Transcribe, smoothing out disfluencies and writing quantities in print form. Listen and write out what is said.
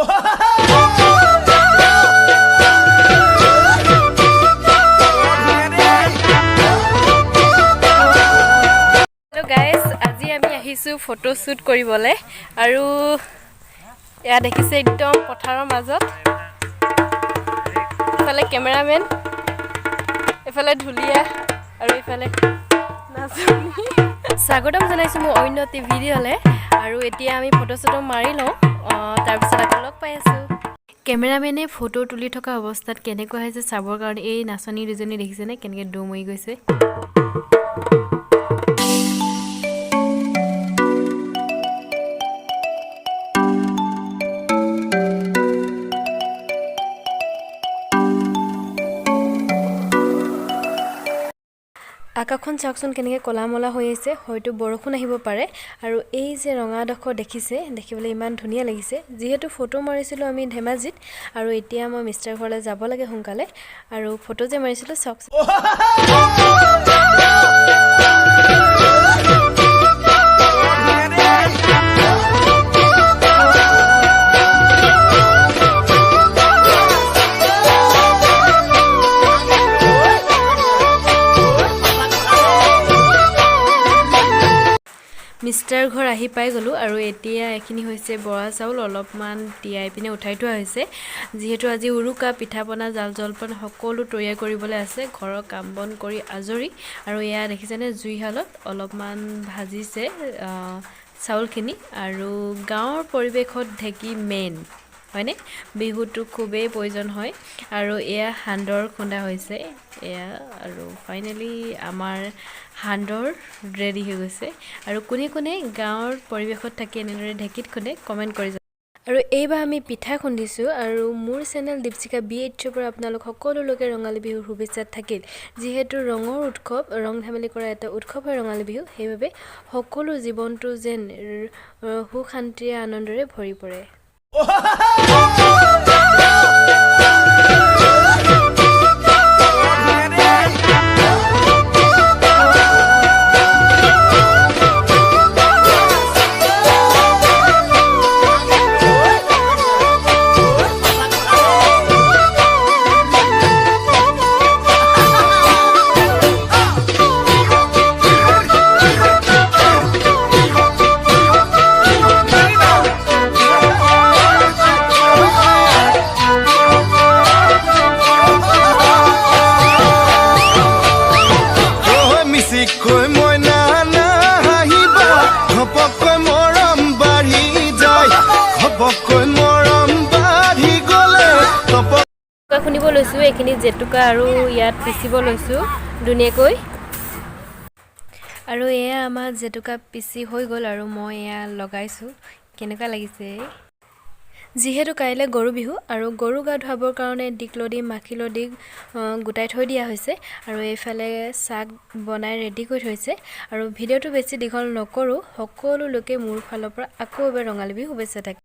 Hello guys, আজি আমি আহিছো ফটো শুট কৰিবলে আৰু এয়া দেখিছে একদম পথাৰৰ মাজত এফালে ক্যামেৰাম্যান এফালে ঢুলিয়া আৰু এফালে নাচনি স্বাগতম জনাইছো মোৰ অন্য ভিডিঅ'লে আৰু এতিয়া আমি ফটো শুট মাৰি লওঁ তাৰ পিছত আকৌ লগ পাই আছো ক্যামেৰাম্যানে ফটো তুলি থকা অৱস্থাত কেনেকৈ হৈছে চাবৰ কাৰণে এই নাচনি দুজনী দেখিছেনে কেনেকৈ ডুম হৈ গৈছে আকাশখন চাওকচোন কেনেকৈ কলামলা হৈ আছে হয়তো বৰষুণ আহিব পাৰে আৰু এই যে ৰঙা ডখ দেখিছে দেখিবলৈ ইমান ধুনীয়া লাগিছে যেহেতু ফটো মাৰিছিলো আমি ধেমাজিত আৰু এতিয়া মই মিষ্টাৰ ঘৰলৈ যাব লাগে সোনকালে আৰু ফটো যে মাৰিছিলো চাওকচোন মিষ্টাৰ ঘৰ আহি পাই গলো আৰু এতিয়া এখিনি হৈছে বৰা চাউল অলপমান টিয়াই পিনে উঠাই থোৱা হৈছে যেহেতু আজি উৰুকা পিঠাপনা জাল জলপান সকলো তৈয়াৰ কৰিবলৈ আছে ঘৰৰ কাম বন কৰি আজৰি আৰু এয়া দেখিছেনে জুইহালত অলপমান ভাজিছে চাউলখিনি আৰু গাঁৱৰ পৰিৱেশত ঢেকি মেইন হয়নে বিহুটো খুবেই প্ৰয়োজন হয় আৰু এয়া হান্দৰ খুন্দা হৈছে এয়া আৰু ফাইনালি আমাৰ হান্দৰ ৰেডি হৈ গৈছে আৰু কোনে কোনে গাঁৱৰ পৰিৱেশত থাকি এনেদৰে ঢেকিত খুন্দে কমেণ্ট কৰি আৰু এইবাৰ আমি পিঠা খুন্দিছোঁ আৰু মোৰ চেনেল দীপশিকা BHৰ পৰা আপোনালোক সকলো লোকে ৰঙালী বিহুৰ শুভেচ্ছা থাকিল যিহেতু ৰঙৰ উৎসৱ ৰং ধেমালি কৰা এটা উৎসৱ হয় ৰঙালী বিহু সেইবাবে সকলো জীৱনটো যেন সুখ শান্তিৰে আনন্দৰে ভৰি পৰে খুন্দিব লৈছোঁ এইখিনি জেতুকা আৰু ইয়াত পিচিব লৈছোঁ ধুনীয়াকৈ আৰু এয়া আমাৰ জেতুকা পিচি হৈ গ'ল আৰু মই এয়া লগাইছোঁ কেনেকুৱা লাগিছে যিহেতু কাইলৈ গৰু বিহু আৰু গৰু গা ধুৱাবৰ কাৰণে দিকলদি মাখিলদি গোটাই থৈ দিয়া হৈছে আৰু এইফালে চাক বনাই ৰেডি কৰি থৈছে আৰু ভিডিঅ'টো বেছি দীঘল নকৰোঁ সকলো লোকে মোৰ ফালৰ পৰা আকৌ এবাৰ ৰঙালী বিহু শুভেচ্ছা থাকে